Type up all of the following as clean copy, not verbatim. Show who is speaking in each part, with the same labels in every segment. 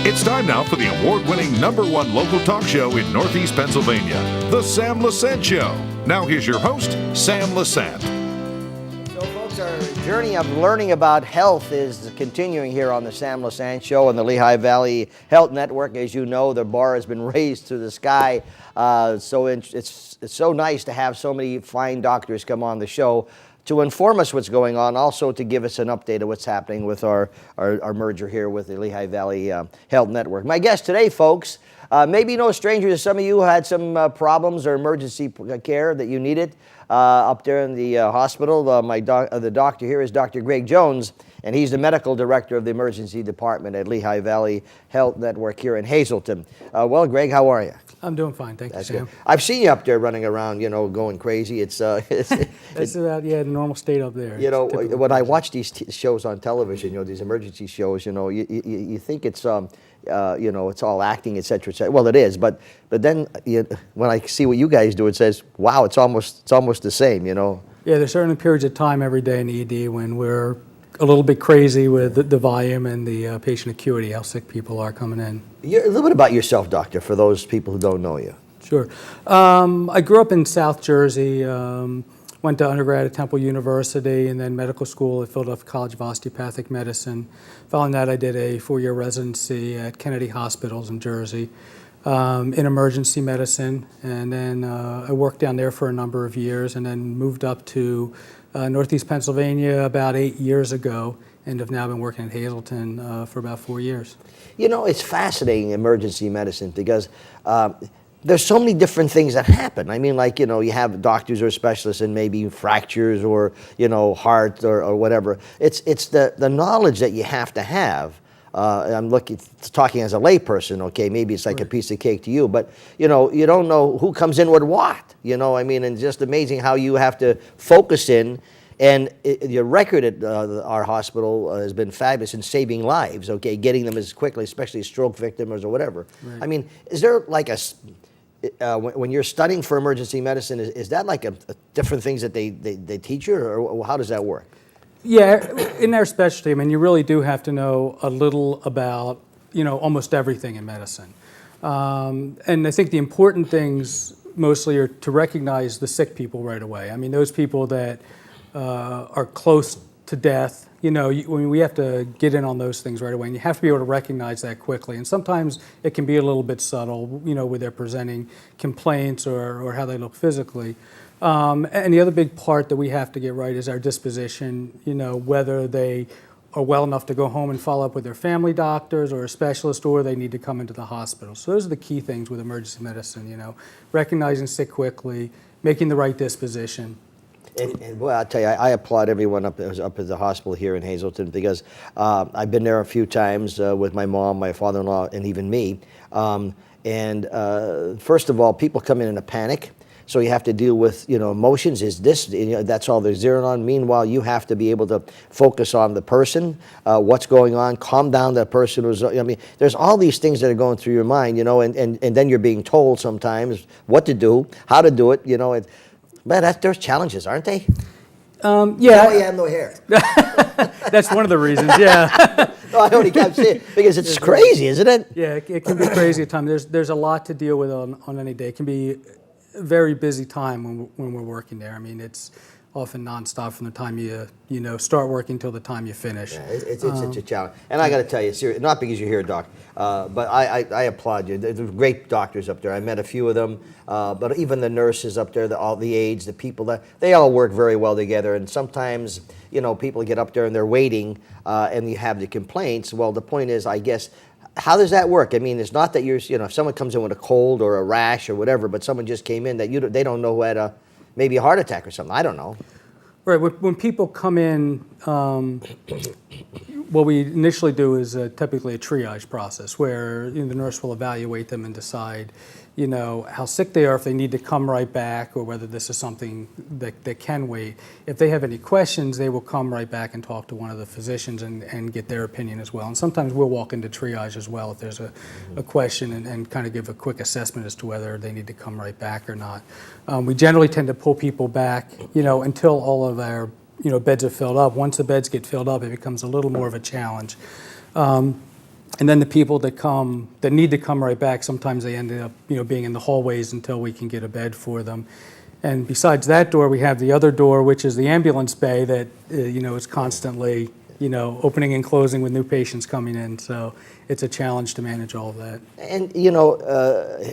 Speaker 1: It's time now for the award-winning #1 local talk show in Northeast Pennsylvania, The Sam Lesante Show. Now here's your host, Sam Lesante.
Speaker 2: So folks, our journey of learning about health is continuing here on The Sam Lesante Show on the Lehigh Valley Health Network. As you know, the bar has been raised to the sky. So it's so nice to have so many fine doctors come on the show to inform us what's going on, also to give us an update of what's happening with our merger here with the Lehigh Valley Health Network. My guest today, folks, maybe no stranger to some of you who had some problems or emergency care that you needed up there in the hospital. The doctor here is Dr. Greg Jones, and he's the medical director of the emergency department at Lehigh Valley Health Network here in Hazleton. Well, Greg, how are you?
Speaker 3: I'm doing fine, thank you, Sam.
Speaker 2: Good. I've seen you up there running around, going crazy. It's
Speaker 3: That's about the normal state up there.
Speaker 2: When I watch these shows on television, these emergency shows, you think it's it's all acting, et cetera, et cetera. Well, it is, but then when I see what you guys do, it says, wow, it's almost the same,
Speaker 3: Yeah, there's certain periods of time every day in the ED when we're a little bit crazy with the volume and the patient acuity, how sick people are coming in.
Speaker 2: A little bit about yourself, doctor, for those people who don't know you.
Speaker 3: Sure. I grew up in South Jersey, went to undergrad at Temple University and then medical school at Philadelphia College of Osteopathic Medicine. Following that, I did a 4-year residency at Kennedy Hospitals in Jersey in emergency medicine. And then I worked down there for a number of years and then moved up to Northeast Pennsylvania about 8 years ago, and have now been working at Hazleton for about 4 years.
Speaker 2: It's fascinating, emergency medicine, because there's so many different things that happen. I mean, you have doctors or specialists in maybe fractures or, heart or whatever. It's the knowledge that you have to have. I'm talking as a layperson, okay, maybe it's like a piece of cake to you, but, you don't know who comes in with what, and just amazing how you have to focus in. And your record at our hospital has been fabulous in saving lives, okay, getting them as quickly, especially stroke victims or whatever. Right. I mean, is there when you're studying for emergency medicine, is that like a different things that they teach you, or how does that work?
Speaker 3: Yeah, in their specialty, I mean, you really do have to know a little about, almost everything in medicine. And I think the important things mostly are to recognize the sick people right away. I mean, those people that are close to death, we have to get in on those things right away, and you have to be able to recognize that quickly. And sometimes it can be a little bit subtle, with their presenting complaints or how they look physically. And the other big part that we have to get right is our disposition, whether they are well enough to go home and follow up with their family doctors or a specialist, or they need to come into the hospital. So those are the key things with emergency medicine, recognizing sick quickly, making the right disposition.
Speaker 2: And boy, I'll tell you, I applaud everyone up at the hospital here in Hazleton, because I've been there a few times with my mom, my father-in-law, and even me. First of all, people come in a panic. So you have to deal with, emotions. Is this, that's all they're zeroing on. Meanwhile, you have to be able to focus on the person, what's going on, calm down that person who's, there's all these things that are going through your mind, and then you're being told sometimes what to do, how to do it, But there's challenges, aren't they?
Speaker 3: Yeah.
Speaker 2: Now you have no hair.
Speaker 3: That's one of the reasons, yeah.
Speaker 2: No, I only kept saying because it's crazy, isn't it?
Speaker 3: Yeah, it can be crazy at times. There's a lot to deal with on any day. It can be a very busy time when we're working there. I mean, it's often nonstop from the time you start working till the time you finish.
Speaker 2: Yeah, it's a challenge. And I got to tell you, seriously, not because you're here, Doc, but I applaud you. There's great doctors up there. I met a few of them, but even the nurses up there, all the aides, the people, they all work very well together. And sometimes, people get up there and they're waiting, and you have the complaints. Well, the point is, I guess, how does that work? I mean, it's not that if someone comes in with a cold or a rash or whatever, but someone just came in that they don't know who had maybe a heart attack or something. I don't know.
Speaker 3: Right. When people come in, what we initially do is typically a triage process where the nurse will evaluate them and decide, how sick they are, if they need to come right back, or whether this is something that can wait. If they have any questions, they will come right back and talk to one of the physicians and get their opinion as well. And sometimes we'll walk into triage as well if there's a question and kind of give a quick assessment as to whether they need to come right back or not. We generally tend to pull people back, until all of our beds are filled up. Once the beds get filled up, it becomes a little more of a challenge. And then the people that need to come right back, sometimes they end up, being in the hallways until we can get a bed for them. And besides that door, we have the other door, which is the ambulance bay that, is constantly, opening and closing with new patients coming in. So it's a challenge to manage all of that.
Speaker 2: And,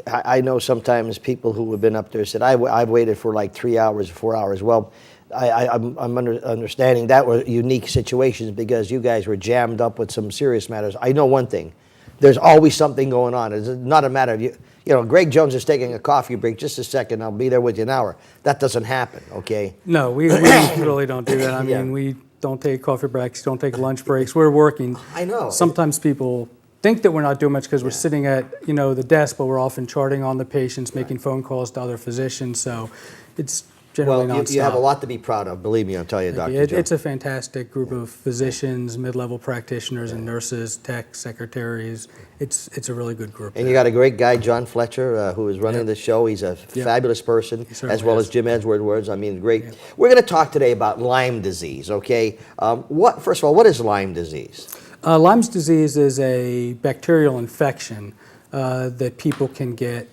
Speaker 2: I know sometimes people who have been up there said, I've waited for like 3 hours, 4 hours. Well, I'm understanding that were unique situations because you guys were jammed up with some serious matters. I know one thing. There's always something going on. It's not a matter of, Greg Jones is taking a coffee break. Just a second, I'll be there with you in an hour. That doesn't happen, okay?
Speaker 3: No, we really don't do that. I mean,
Speaker 2: Yeah.
Speaker 3: we don't take coffee breaks, don't take lunch breaks. We're working.
Speaker 2: I know.
Speaker 3: Sometimes people think that we're not doing much because we're sitting at, the desk, but we're often charting on the patients, making phone calls to other physicians. So it's generally
Speaker 2: Well,
Speaker 3: nonstop.
Speaker 2: you have a lot to be proud of. Believe me, I'll tell you, Dr. Jones.
Speaker 3: It's a fantastic group of physicians, mid-level practitioners, and nurses, tech, secretaries. It's a really good group.
Speaker 2: And you got a great guy, John Fletcher, who is running the show. He's a fabulous person, as well as Jim Edwards. I mean, great. Yeah. We're going to talk today about Lyme disease, okay? First of all, what is Lyme disease?
Speaker 3: Lyme disease is a bacterial infection that people can get.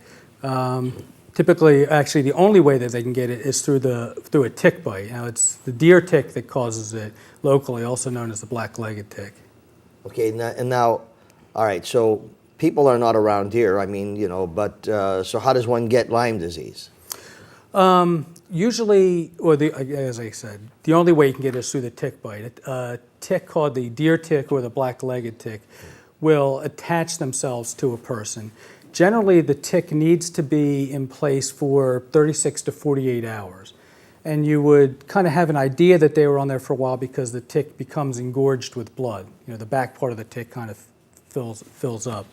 Speaker 3: Typically, actually, the only way that they can get it is through a tick bite. Now, it's the deer tick that causes it locally, also known as the black-legged tick.
Speaker 2: Okay, now, all right, so people are not around here, I mean, but so how does one get Lyme disease?
Speaker 3: Usually, as I said, the only way you can get it is through the tick bite. A tick called the deer tick or the black-legged tick will attach themselves to a person. Generally, the tick needs to be in place for 36 to 48 hours. And you would kind of have an idea that they were on there for a while because the tick becomes engorged with blood. The back part of the tick kind of fills up.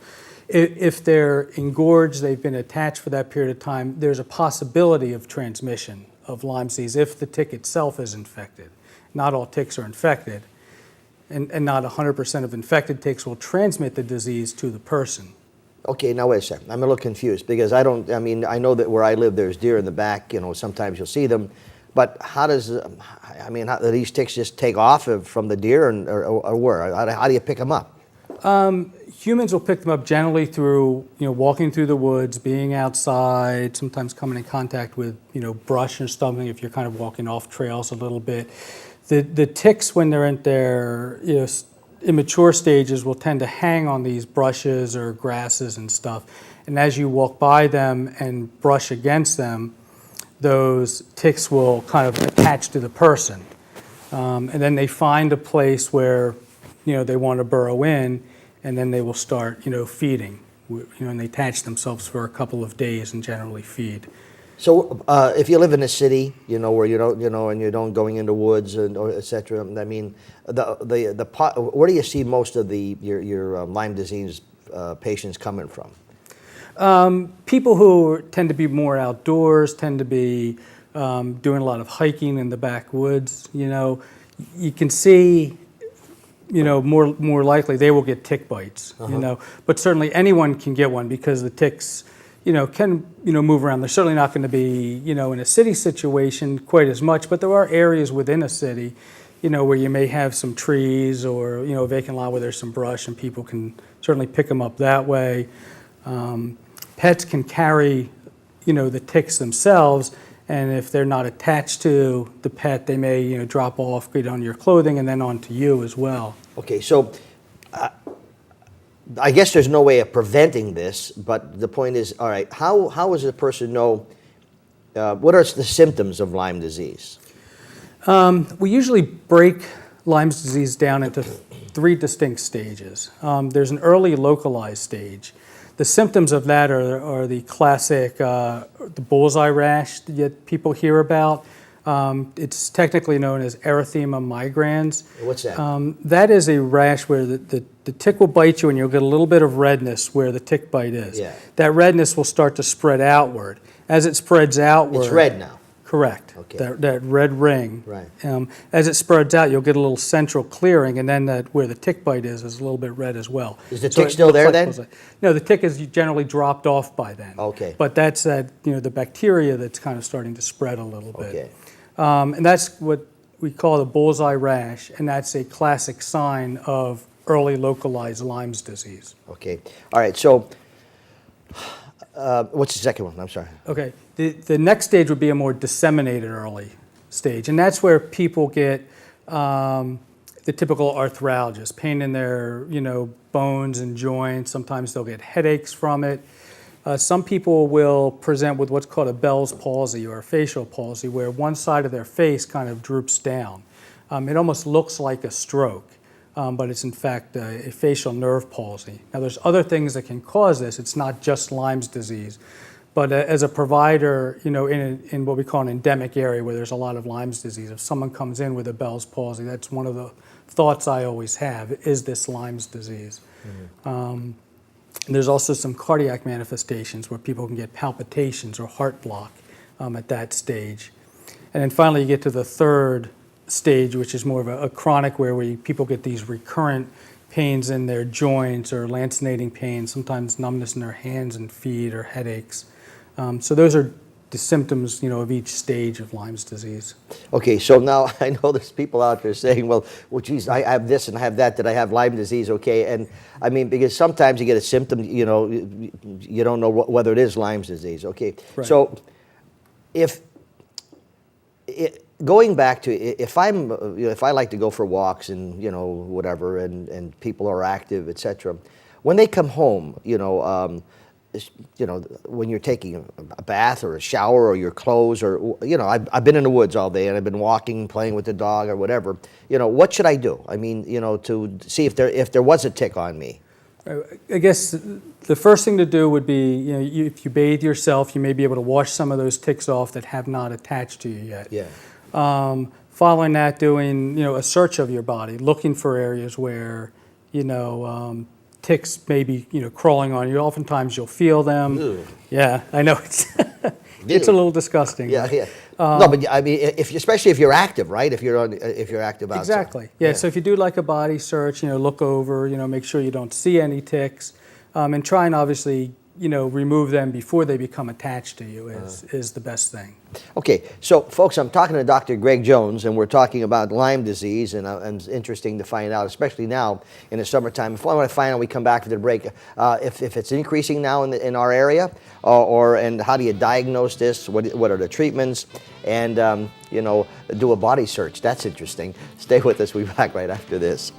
Speaker 3: If they're engorged, they've been attached for that period of time, there's a possibility of transmission of Lyme disease if the tick itself is infected. Not all ticks are infected, and not 100% of infected ticks will transmit the disease to the person.
Speaker 2: Okay, now wait a second. I'm a little confused because I know that where I live there's deer in the back, sometimes you'll see them, but how do these ticks just take off from the deer or where? How do you pick them up?
Speaker 3: Humans will pick them up generally through, walking through the woods, being outside, sometimes coming in contact with, brush or something if you're kind of walking off trails a little bit. The ticks, when they're in their, immature stages, will tend to hang on these brushes or grasses and stuff. And as you walk by them and brush against them, those ticks will kind of attach to the person. And then they find a place where, they want to burrow in, and then they will start, feeding. And they attach themselves for a couple of days and generally feed.
Speaker 2: So if you live in a city, where you don't, and you don't going into woods or et cetera, I mean, where do you see most of your Lyme disease patients coming from?
Speaker 3: People who tend to be more outdoors, tend to be doing a lot of hiking in the backwoods. You can see, more likely they will get tick bites. But certainly anyone can get one because the ticks, can move around. They're certainly not going to be, in a city situation quite as much, but there are areas within a city, where you may have some trees or, a vacant lot where there's some brush and people can certainly pick them up that way. Pets can carry, the ticks themselves, and if they're not attached to the pet, they may, drop off, get on your clothing and then onto you as well.
Speaker 2: Okay, so I guess there's no way of preventing this, but the point is, all right, how does a person know, what are the symptoms of Lyme disease?
Speaker 3: We usually break Lyme disease down into 3 distinct stages. There's an early localized stage. The symptoms of that are the classic the bullseye rash that people hear about. It's technically known as erythema migrans.
Speaker 2: What's that?
Speaker 3: That is a rash where the tick will bite you and you'll get a little bit of redness where the tick bite is.
Speaker 2: Yeah.
Speaker 3: That redness will start to spread outward. As it spreads outward...
Speaker 2: It's red now.
Speaker 3: Correct.
Speaker 2: Okay.
Speaker 3: That red ring.
Speaker 2: Right.
Speaker 3: As it spreads out, you'll get a little central clearing, and then where the tick bite is a little bit red as well.
Speaker 2: Is the tick still there then?
Speaker 3: No, the tick is generally dropped off by then.
Speaker 2: Okay.
Speaker 3: But that's the bacteria that's kind of starting to spread a little bit.
Speaker 2: Okay.
Speaker 3: And that's what we call the bullseye rash, and that's a classic sign of early localized Lyme's disease.
Speaker 2: Okay. All right. So, what's the second one? I'm sorry.
Speaker 3: Okay. The next stage would be a more disseminated early stage, and that's where people get the typical arthralgias, pain in their bones and joints. Sometimes they'll get headaches from it. Some people will present with what's called a Bell's palsy or a facial palsy, where one side of their face kind of droops down. It almost looks like a stroke, but it's in fact a facial nerve palsy. Now, there's other things that can cause this. It's not just Lyme's disease. But as a provider, in what we call an endemic area where there's a lot of Lyme's disease, if someone comes in with a Bell's palsy, that's one of the thoughts I always have, is this Lyme's disease? Mm-hmm. There's also some cardiac manifestations where people can get palpitations or heart block at that stage. And then finally you get to the third stage, which is more of a chronic, where people get these recurrent pains in their joints or lancinating pains, sometimes numbness in their hands and feet or headaches. So those are the symptoms, of each stage of Lyme's disease.
Speaker 2: Okay, so now I know there's people out there saying, well, geez, I have this and I have that. Did I have Lyme disease? Okay, and I mean, because sometimes you get a symptom, you don't know whether it is Lyme's disease. Okay,
Speaker 3: right.
Speaker 2: So going back to if I like to go for walks and whatever, and people are active, etc. When they come home, when you're taking a bath or a shower or your clothes or, I've been in the woods all day and I've been walking, playing with the dog or whatever, what should I do? I mean, to see if there was a tick on me.
Speaker 3: I guess the first thing to do would be, if you bathe yourself, you may be able to wash some of those ticks off that have not attached to you yet.
Speaker 2: Yeah.
Speaker 3: Following that, doing, a search of your body, looking for areas where, ticks may be, crawling on you. Oftentimes you'll feel them.
Speaker 2: Ew.
Speaker 3: Yeah, I know it's a little disgusting.
Speaker 2: Yeah, yeah. No, but I mean, especially if you're active, right? If you're active outside.
Speaker 3: Exactly. Yeah. So if you do like a body search, look over, make sure you don't see any ticks, and try and obviously, remove them before they become attached to you is the best thing.
Speaker 2: Okay, so folks, I'm talking to Dr. Greg Jones, and we're talking about Lyme disease, and it's interesting to find out, especially now in the summertime. If I want to find out, we come back for the break, if it's increasing now in our area, and how do you diagnose this? What are the treatments? And do a body search. That's interesting. Stay with us. We'll be back right after this.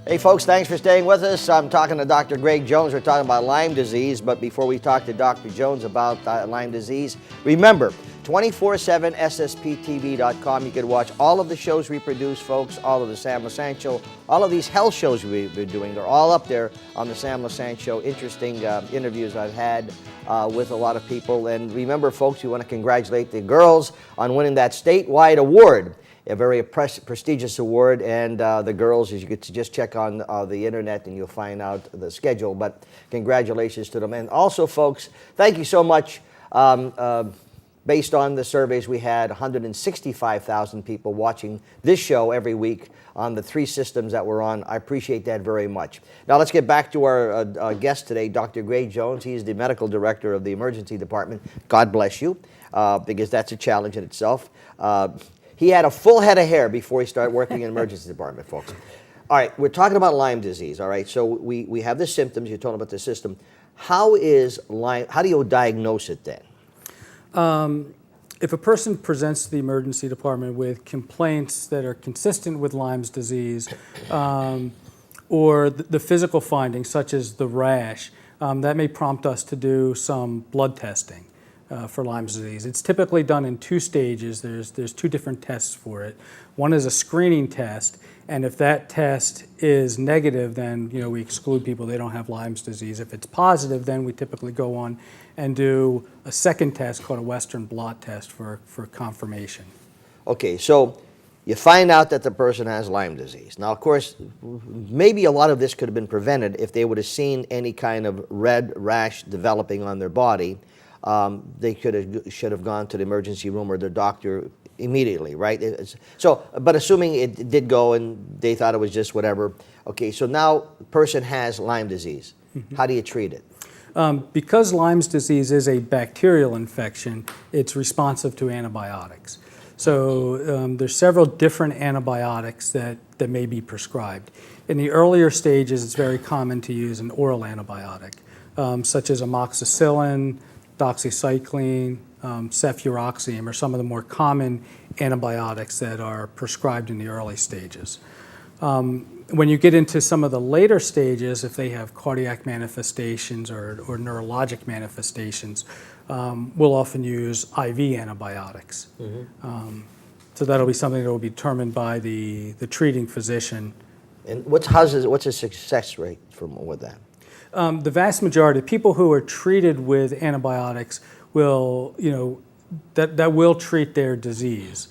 Speaker 2: Hey folks, thanks for staying with us. I'm talking to Dr. Greg Jones. We're talking about Lyme disease, but before we talk to Dr. Jones about Lyme disease, remember, 24/7ssptv.com. You can watch all of the shows we produce, folks, all of the Sam Lesante Show, all of these health shows we've been doing. They're all up there on the Sam Lesante Show. Interesting interviews I've had with a lot of people. And remember, folks, we want to congratulate the girls on winning that statewide award. A very prestigious award, and the girls, as you could just check on the internet and you'll find out the schedule, but congratulations to them. And also, folks, thank you so much. Based on the surveys, we had 165,000 people watching this show every week on the 3 systems that we're on. I appreciate that very much. Now let's get back to our guest today, Dr. Greg Jones. He's the medical director of the emergency department. God bless you, because that's a challenge in itself. He had a full head of hair before he started working in the emergency department, folks. All right, we're talking about Lyme disease, all right? So we have the symptoms. You're talking about the system. How is Lyme, how do you diagnose it then?
Speaker 3: If a person presents to the emergency department with complaints that are consistent with Lyme's disease, or the physical findings, such as the rash, that may prompt us to do some blood testing. For Lyme's disease. It's typically done in 2 stages. There's 2 different tests for it. One is a screening test, and if that test is negative, then we exclude people. They don't have Lyme's disease. If it's positive, then we typically go on and do a second test called a Western blot test for confirmation.
Speaker 2: Okay, so you find out that the person has Lyme disease. Now, of course, maybe a lot of this could have been prevented if they would have seen any kind of red rash developing on their body. They should have gone to the emergency room or their doctor immediately, right? But assuming it did go and they thought it was just whatever. Okay, so now the person has Lyme disease. Mm-hmm. How do you treat it?
Speaker 3: Because Lyme's disease is a bacterial infection, it's responsive to antibiotics. So there's several different antibiotics that may be prescribed. In the earlier stages, it's very common to use an oral antibiotic, such as amoxicillin, doxycycline, cefuroxime are some of the more common antibiotics that are prescribed in the early stages. When you get into some of the later stages, if they have cardiac manifestations or neurologic manifestations, we'll often use IV antibiotics. So that'll be something that will be determined by the treating physician.
Speaker 2: And what's the success rate with that?
Speaker 3: The vast majority of people who are treated with antibiotics will, that will treat their disease.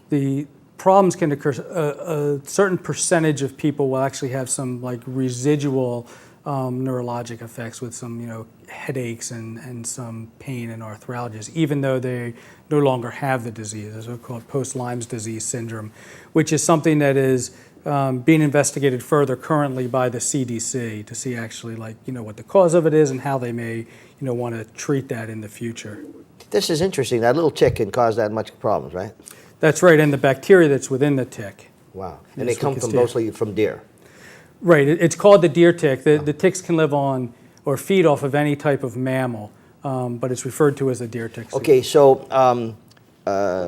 Speaker 3: The problems can occur. A certain percentage of people will actually have some like residual neurologic effects with some, headaches and some pain and arthralgias, even though they no longer have the disease. It's called post-Lyme's disease syndrome, which is something that is being investigated further currently by the CDC to see actually what the cause of it is and how they may want to treat that in the future.
Speaker 2: This is interesting. That little tick can cause that much problems, right?
Speaker 3: That's right, and the bacteria that's within the tick.
Speaker 2: Wow. And they come mostly from deer.
Speaker 3: Right. It's called the deer tick. The ticks can live on or feed off of any type of mammal, but it's referred to as a deer tick.
Speaker 2: Okay, so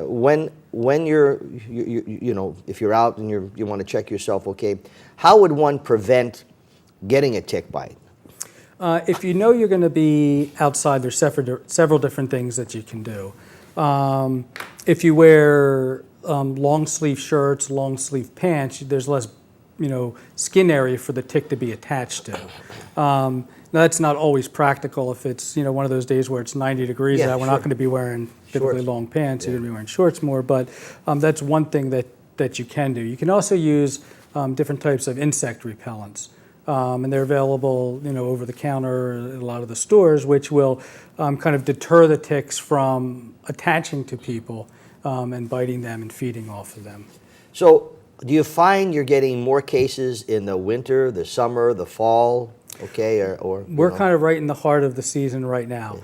Speaker 2: when you're if you're out and you want to check yourself, okay, how would one prevent getting a tick bite?
Speaker 3: If you know you're going to be outside, there's several different things that you can do. If you wear long sleeve shirts, long sleeve pants, there's less skin area for the tick to be attached to. Now that's not always practical. If it's one of those days where it's 90 degrees out, we're not going to be wearing typically long pants. You're going to be wearing shorts more. But that's one thing that you can do. You can also use different types of insect repellents. And they're available, over the counter at a lot of the stores, which will kind of deter the ticks from attaching to people and biting them and feeding off of them.
Speaker 2: So, do you find you're getting more cases in the winter, the summer, the fall? Okay, or
Speaker 3: we're kind of right in the heart of the season right now.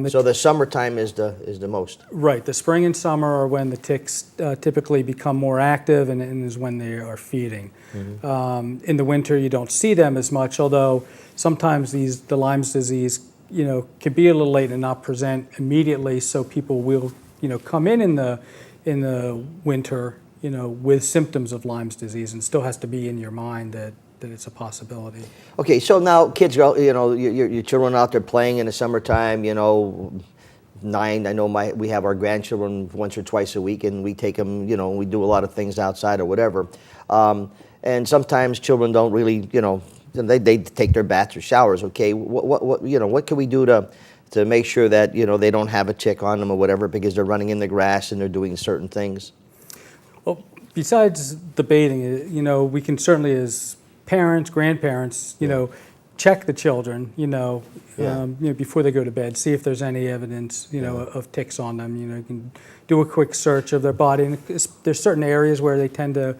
Speaker 2: So the summertime is the most.
Speaker 3: Right, the spring and summer are when the ticks typically become more active, and is when they are feeding. In the winter, you don't see them as much, although sometimes the Lyme's disease, can be a little late and not present immediately. So people will, come in the winter, with symptoms of Lyme's disease, and still has to be in your mind that it's a possibility. Okay,
Speaker 2: so now kids go, your children out there playing in the summertime, 9, I know we have our grandchildren once or twice a week, and we take them, we do a lot of things outside or whatever. And sometimes children don't really, they take their baths or showers, okay? What can we do to make sure that, they don't have a tick on them or whatever because they're running in the grass and they're doing certain things?
Speaker 3: Well, besides the baiting, we can certainly, as parents, grandparents, check the children, before they go to bed, see if there's any evidence, of ticks on them. You can do a quick search of their body. And there's certain areas where they tend to,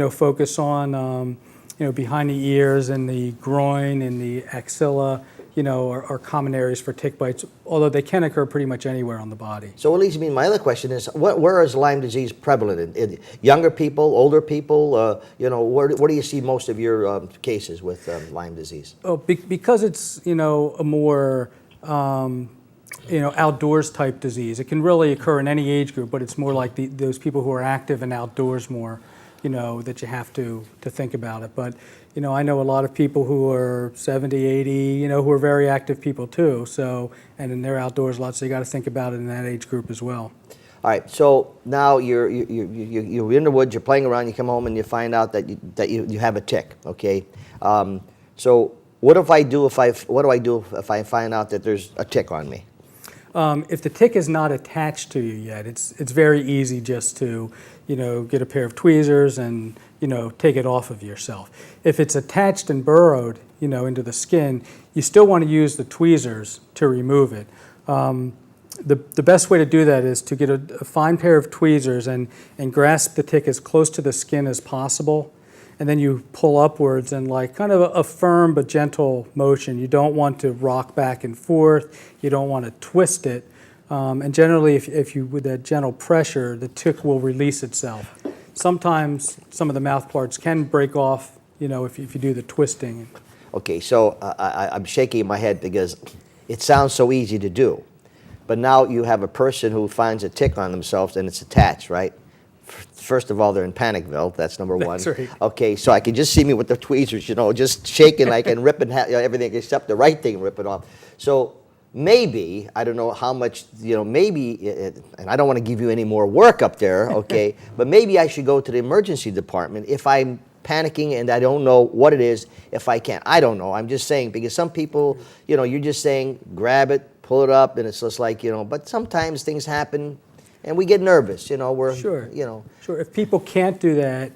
Speaker 3: focus on, behind the ears and the groin and the axilla, are common areas for tick bites, although they can occur pretty much anywhere on the body.
Speaker 2: So what leads me, my other question is, where is Lyme disease prevalent? In younger people, older people? Where do you see most of your cases with Lyme disease?
Speaker 3: Oh, because it's, a more, outdoors type disease. It can really occur in any age group, but it's more like those people who are active and outdoors more, that you have to think about it. But, I know a lot of people who are 70, 80, who are very active people too. So, and then they're outdoors a lot, so you got to think about it in that age group as well.
Speaker 2: All right, so now you're in the woods, you're playing around, you come home and you find out that you have a tick, okay? So what do I do if I find out that there's a tick on me?
Speaker 3: If the tick is not attached to you yet, it's very easy just to, get a pair of tweezers and, take it off of yourself. If it's attached and burrowed, into the skin, you still want to use the tweezers to remove it. The best way to do that is to get a fine pair of tweezers and grasp the tick as close to the skin as possible. And then you pull upwards and like kind of a firm but gentle motion. You don't want to rock back and forth. You don't want to twist it. And generally, if you with that gentle pressure, the tick will release itself. Sometimes some of the mouth parts can break off, if you do the twisting.
Speaker 2: Okay, so I'm shaking my head because it sounds so easy to do. But now you have a person who finds a tick on themselves and it's attached, right? First of all, they're in Panicville. That's number one.
Speaker 3: That's right.
Speaker 2: Okay, so I can just see me with the tweezers, just shaking like and ripping everything except the right thing, rip it off. So maybe, I don't know how much, maybe, and I don't want to give you any more work up there, okay, but maybe I should go to the emergency department if I'm panicking and I don't know what it is, if I can't. I don't know. I'm just saying, because some people, you're just saying, grab it, pull it up, and it's just like, but sometimes things happen and we get nervous, we're,
Speaker 3: Sure. Sure. If people can't do that,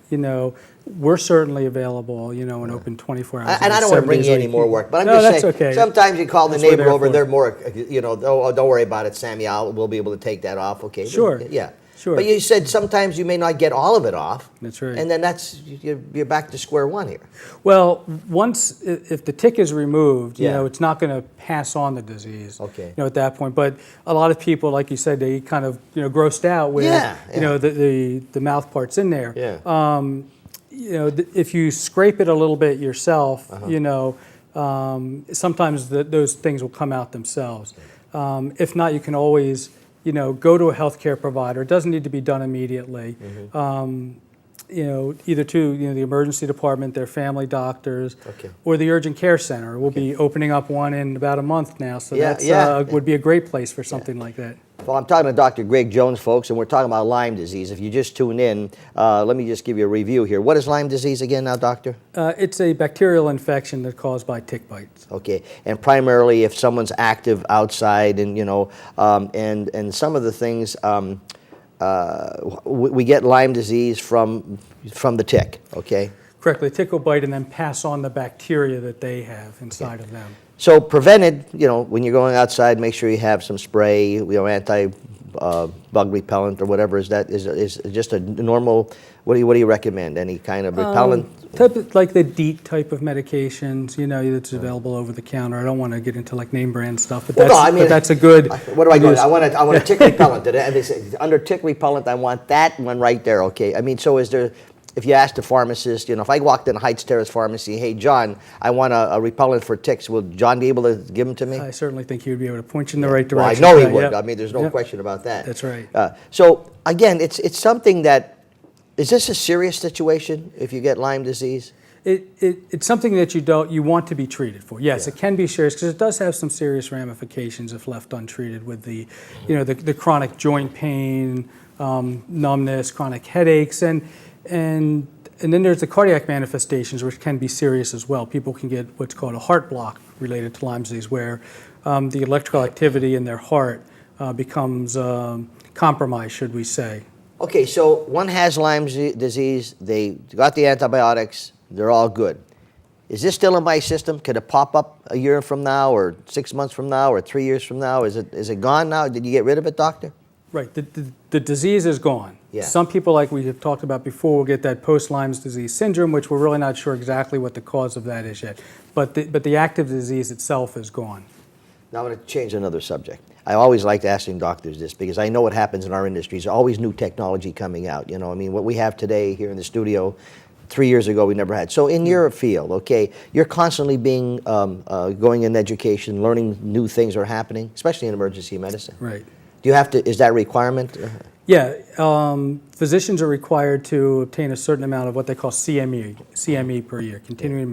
Speaker 3: we're certainly avaurable, and open 24 hours.
Speaker 2: And I don't want to bring you any more work, but I'm
Speaker 3: No,
Speaker 2: just saying,
Speaker 3: that's okay.
Speaker 2: sometimes you call the
Speaker 3: That's what
Speaker 2: neighbor over,
Speaker 3: for.
Speaker 2: they're more, oh, don't worry about it, Sammy, we'll be able to take that off, okay?
Speaker 3: Sure.
Speaker 2: Yeah.
Speaker 3: Sure.
Speaker 2: But you said sometimes you may not get all of it off.
Speaker 3: That's right.
Speaker 2: And then you're back to square one here.
Speaker 3: Well, if the tick is removed,
Speaker 2: Yeah.
Speaker 3: it's not going to pass on the disease.
Speaker 2: Okay.
Speaker 3: At that point. But a lot of people, like you said, they kind of grossed out with the mouth parts in there.
Speaker 2: Yeah.
Speaker 3: If you scrape it a little bit yourself, sometimes those things will come out themselves. If not, you can always go to a healthcare provider. It doesn't need to be done immediately. Either to the emergency department, their family doctors, or the urgent care center. We'll be opening up one in about a month now, so that would be a great place for something like that.
Speaker 2: Well, I'm talking to Dr. Greg Jones, folks, and we're talking about Lyme disease. If you just tune in, let me just give you a review here. What is Lyme disease again now, doctor?
Speaker 3: It's a bacterial infection that's caused by tick bites.
Speaker 2: Okay, and primarily if someone's active outside and, and some of the things, we get Lyme disease from the tick, okay?
Speaker 3: Correctly. Tick will bite and then pass on the bacteria that they have inside of them.
Speaker 2: So prevented, when you're going outside, make sure you have some spray, anti-bug repellent or whatever. Is just a normal, what do you recommend? Any kind of repellent?
Speaker 3: Like the DEET type of medications, that's available over the counter. I don't want to get into like name brand stuff, but that's a good.
Speaker 2: What do I go? I want a tick repellent. And they say, under tick repellent, I want that one right there. Okay. So is there? If you ask the pharmacist, if I walked in Heights Terrace Pharmacy, hey, John, I want a repellent for ticks, will John be able to give them to me?
Speaker 3: I certainly think he would be able to point you in the right direction.
Speaker 2: Well, I know he would. Yep. There's no question about that.
Speaker 3: That's right.
Speaker 2: So, again, it's something that, is this a serious situation if you get Lyme disease?
Speaker 3: It's something that you want to be treated for. Yes, it can be serious because it does have some serious ramifications if left untreated with the chronic joint pain, numbness, chronic headaches, and then there's the cardiac manifestations, which can be serious as well. People can get what's called a heart block related to Lyme disease, where the electrical activity in their heart becomes compromised, should we say.
Speaker 2: Okay, so one has Lyme disease, they got the antibiotics, they're all good. Is this still in my system? Could it pop up a year from now, or 6 months from now, or 3 years from now? Is it gone now? Did you get rid of it, doctor?
Speaker 3: Right, the disease is gone.
Speaker 2: Yeah.
Speaker 3: Some people, like we have talked about before, will get that post-Lyme disease syndrome, which we're really not sure exactly what the cause of that is yet. But the active disease itself is gone.
Speaker 2: Now I'm going to change another subject. I always like asking doctors this because I know what happens in our industry. There's always new technology coming out. What we have today here in the studio, 3 years ago we never had. So in your field, okay, you're constantly being going in education, learning new things are happening, especially in emergency medicine.
Speaker 3: Right.
Speaker 2: Do you have to? Is that a requirement?
Speaker 3: Yeah, physicians are required to obtain a certain amount of what they call CME per year, continuing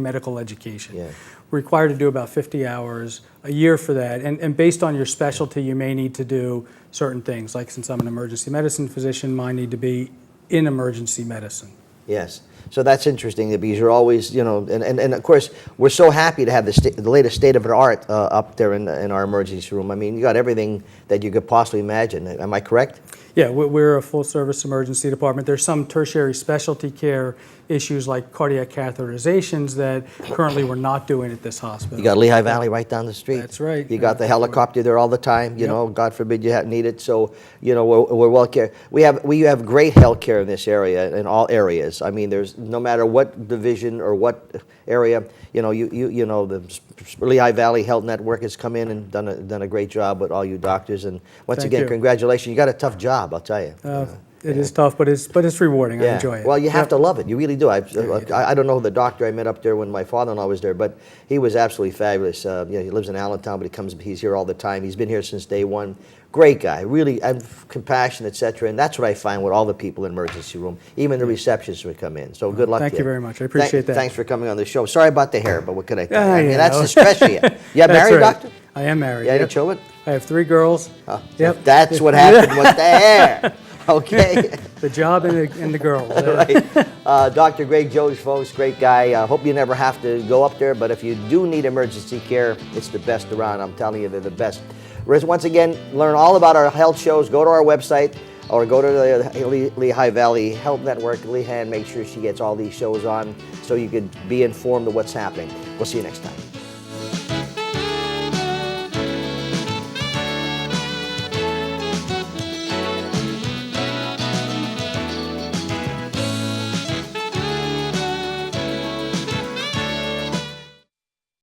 Speaker 3: medical education.
Speaker 2: Yeah.
Speaker 3: We're required to do about 50 hours a year for that, and based on your specialty, you may need to do certain things. Like since I'm an emergency medicine physician, mine need to be in emergency medicine.
Speaker 2: Yes. So that's interesting because you're always, and of course, we're so happy to have the latest state of the art up there in our emergency room. You got everything that you could possibly imagine. Am I correct?
Speaker 3: Yeah, we're a full-service emergency department. There's some tertiary specialty care issues like cardiac catheterizations that currently we're not doing at this hospital.
Speaker 2: You got Lehigh Valley right down the street.
Speaker 3: That's right.
Speaker 2: You got the helicopter there all the time. You
Speaker 3: Yep.
Speaker 2: know, God forbid you need it. So, you know, we're well cared. We have great health care in this area, in all areas. I mean, there's no matter what division or what area. You know, you know the Lehigh Valley Health Network has come in and done a great job with all you doctors. And once
Speaker 3: Thank
Speaker 2: again,
Speaker 3: you.
Speaker 2: congratulations. You got a tough job, I'll tell you.
Speaker 3: It is tough, but it's rewarding. I enjoy it.
Speaker 2: Well, you have to love it. You really do. I don't know the doctor I met up there when my father-in-law was there, but he was absolutely fabulous. He lives in Allentown, but he's here all the time. He's been here since day one. Great guy, really compassionate, etc. And that's what I find with all the people in the emergency room, even the receptionists would come in. So good luck to you.
Speaker 3: Thank you very much. I appreciate that.
Speaker 2: Thanks for coming on the show. Sorry about the hair, but what could I tell you? I mean,
Speaker 3: yeah,
Speaker 2: that's
Speaker 3: no.
Speaker 2: the stress of you. You
Speaker 3: That's
Speaker 2: married,
Speaker 3: right.
Speaker 2: doctor?
Speaker 3: I am married.
Speaker 2: You had any
Speaker 3: Yep.
Speaker 2: children?
Speaker 3: I have 3 girls.
Speaker 2: Oh,
Speaker 3: Yep.
Speaker 2: That's what happened with the hair. Okay.
Speaker 3: The job and the girls.
Speaker 2: Right. Dr. Greg Jones, folks, great guy. I hope you never have to go up there, but if you do need emergency care, it's the best around. I'm telling you, they're the best. Once again, learn all about our health shows. Go to our website or go to the Lehigh Valley Health Network, Lehigh, and make sure she gets all these shows on so you could be informed of what's happening. We'll see you next time.